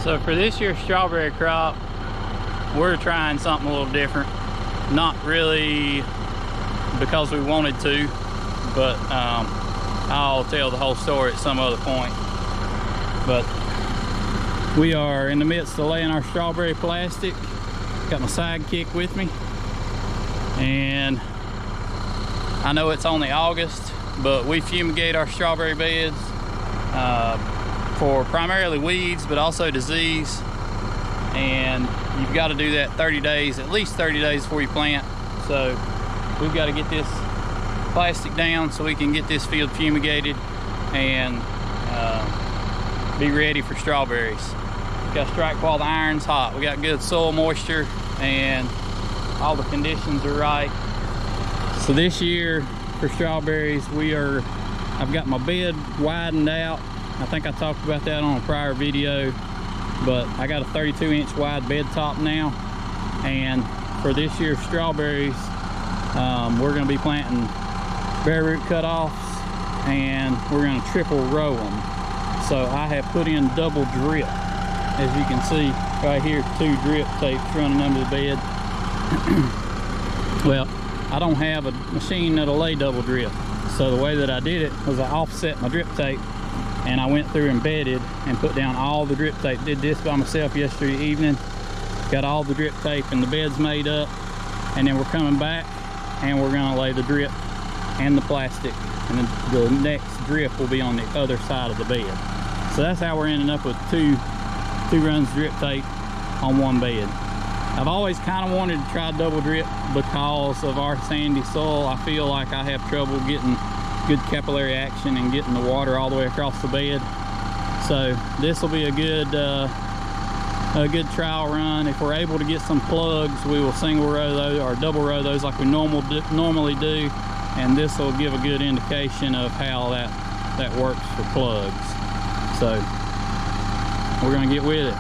So for this year's strawberry crop, we're trying something a little different. Not really because we wanted to, but I'll tell the whole story at some other point. But we are in the midst of laying our strawberry plastic. Got my sidekick with me. And I know it's only August, but we fumigate our strawberry beds for primarily weeds, but also disease. And you've got to do that 30 days, at least 30 days before you plant. So we've got to get this plastic down so we can get this field fumigated and be ready for strawberries. Got to strike while the iron's hot. We got good soil moisture and all the conditions are right. So this year for strawberries, I've got my bed widened out. I think I talked about that on a prior video, but I got a 32-inch wide bed top now. And for this year's strawberries, we're going to be planting bare root cutoffs, and we're going to triple row them. So I have put in double drip. As you can see right here, 2 drip tapes running under the bed. Well, I don't have a machine that'll lay double drip. So the way that I did it was I offset my drip tape, and I went through and bedded and put down all the drip tape. Did this by myself yesterday evening. Got all the drip tape and the beds made up, and then we're coming back and we're gonna lay the drip and the plastic, and then the next drip will be on the other side of the bed. So that's how we're ending up with two runs of drip tape on one bed. I've always kind of wanted to try double drip because of our sandy soil. I feel like I have trouble getting good capillary action and getting the water all the way across the bed. So this will be a good trial run. If we're able to get some plugs, we will single row those or double row those like we normally do, and this will give a good indication of how that works for plugs. So we're gonna get with it.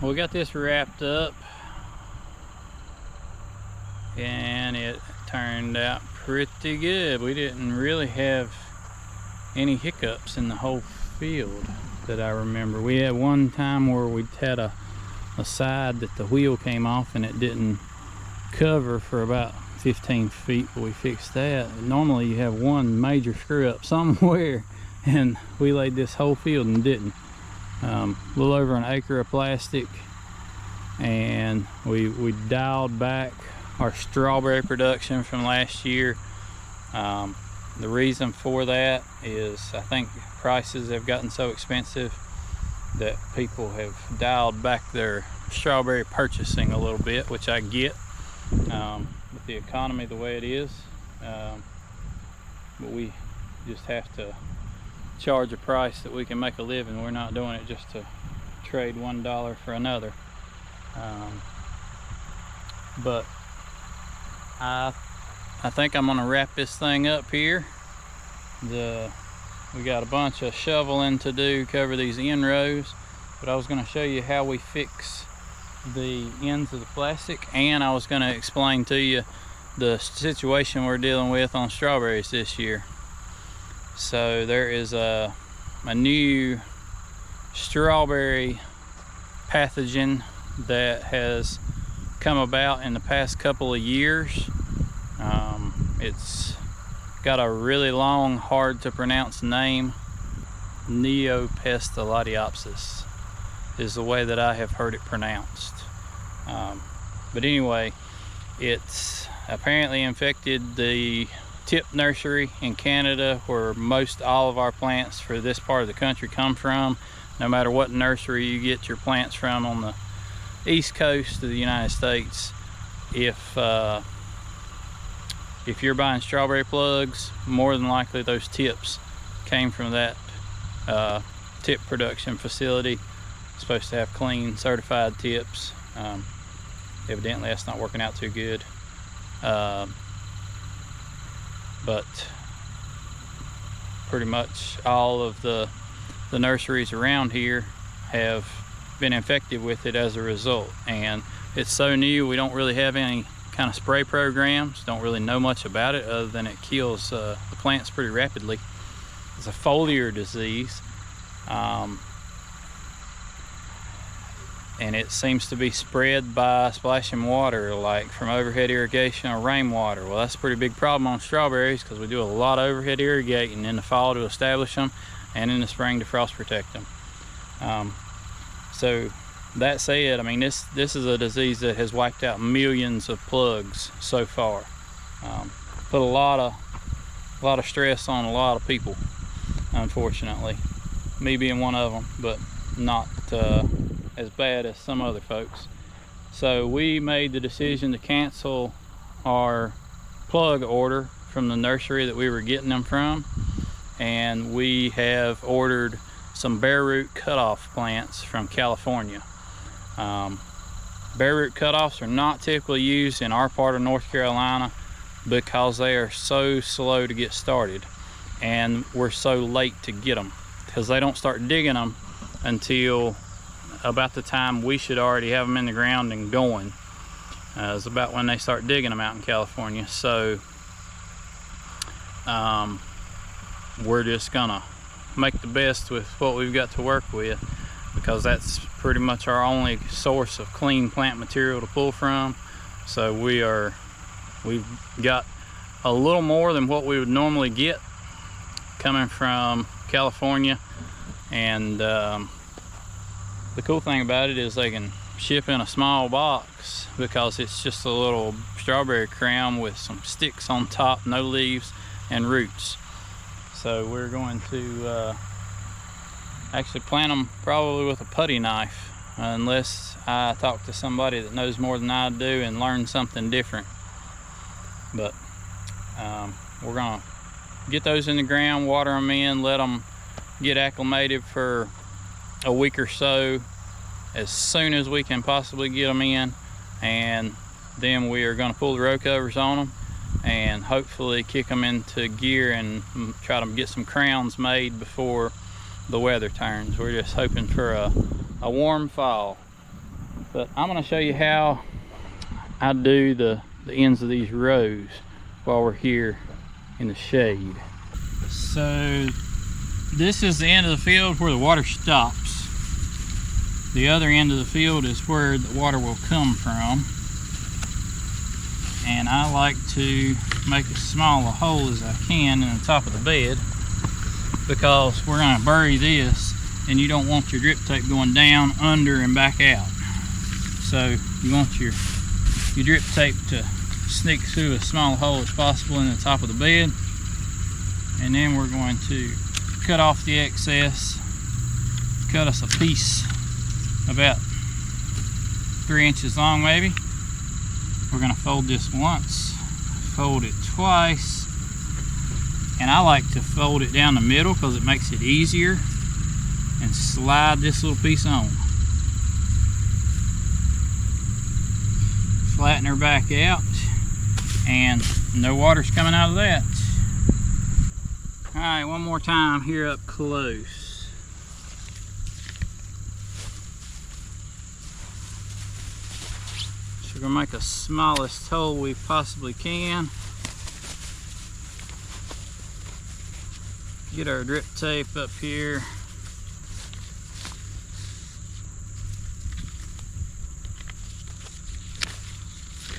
We got this wrapped up and it turned out pretty good. We didn't really have any hiccups in the whole field that I remember. We had one time where we had a side that the wheel came off and it didn't cover for about 15 feet, but we fixed that. Normally you have one major screw up somewhere, and we laid this whole field and didn't. A little over an acre of plastic, and we dialed back our strawberry production from last year. The reason for that is I think prices have gotten so expensive that people have dialed back their strawberry purchasing a little bit, which I get, with the economy the way it is. But we just have to charge a price that we can make a living. We're not doing it just to trade $1 for another. But I think I'm gonna wrap this thing up here. The We got a bunch of shoveling to do, cover these end rows, but I was going to show you how we fix the ends of the plastic, and I was going to explain to you the situation we're dealing with on strawberries this year. So there is a new strawberry pathogen that has come about in the past couple of years. It's got a really long, hard to pronounce name. Neopestalotiopsis is the way that I have heard it pronounced. But anyway, it's apparently infected the tip nursery in Canada, where most all of our plants for this part of the country come from. No matter what nursery you get your plants from on the east coast of the United States, if you're buying strawberry plugs, more than likely those tips came from that tip production facility. It's supposed to have clean, certified tips. Evidently that's not working out too good. But pretty much all of the nurseries around here have been infected with it as a result, and it's so new we don't really have any kind of spray programs, don't really know much about it other than it kills the plants pretty rapidly. It's a foliar disease, and it seems to be spread by splashing water, like from overhead irrigation or rainwater. Well, that's a pretty big problem on strawberries because we do a lot of overhead irrigating in the fall to establish them and in the spring to frost protect them. So that said, I mean, this is a disease that has wiped out millions of plugs so far. Put a lot of stress on a lot of people, unfortunately. Me being one of them, but not as bad as some other folks. So we made the decision to cancel our plug order from the nursery that we were getting them from, and we have ordered some bare root cutoff plants from California. Bare root cutoffs are not typically used in our part of North Carolina because they are so slow to get started, and we're so late to get them because they don't start digging them until about the time we should already have them in the ground and going. It's about when they start digging them out in California. So we're just gonna make the best with what we've got to work with, because that's pretty much our only source of clean plant material to pull from. So we've got a little more than what we would normally get coming from California, and the cool thing about it is they can ship in a small box because it's just a little strawberry crown with some sticks on top, no leaves and roots. So we're going to actually plant them probably with a putty knife, unless I talk to somebody that knows more than I do and learn something different. But we're gonna get those in the ground, water them in, let them get acclimated for a week or so as soon as we can possibly get them in, and then we are going to pull the row covers on them and hopefully kick them into gear and try to get some crowns made before the weather turns. We're just hoping for a warm fall. But I'm going to show you how I do the ends of these rows while we're here in the shade. So this is the end of the field where the water stops. The other end of the field is where the water will come from. And I like to make as small a hole as I can in the top of the bed, because we're going to bury this and you don't want your drip tape going down, under, and back out. So you want your drip tape to sneak through as small a hole as possible in the top of the bed. And then we're going to cut off the excess, cut us a piece about 3 inches long maybe. We're going to fold this once, fold it twice, and I like to fold it down the middle because it makes it easier, and slide this little piece on. Flatten her back out, and no water's coming out of that. Alright, one more time here up close. So we're gonna make the smallest hole we possibly can. Get our drip tape up here.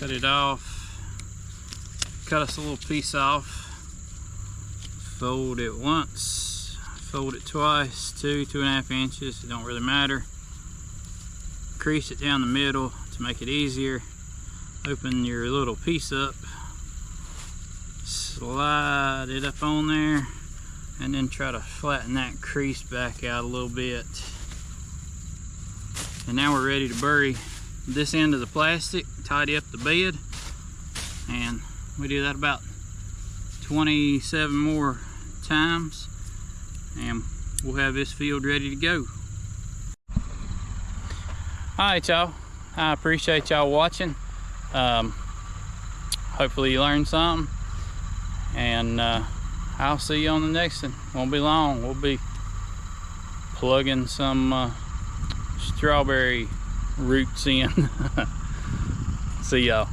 Cut it off. Cut us a little piece off. Fold it once, fold it twice, 2.5 inches, it don't really matter. Crease it down the middle to make it easier. Open your little piece up, slide it up on there, and then try to flatten that crease back out a little bit. And now we're ready to bury this end of the plastic, tidy up the bed, and we do that about 27 more times, and we'll have this field ready to go. Alright y'all, I appreciate y'all watching. Hopefully you learned something, and I'll see you on the next one. Won't be long. We'll be plugging some strawberry roots in. See y'all.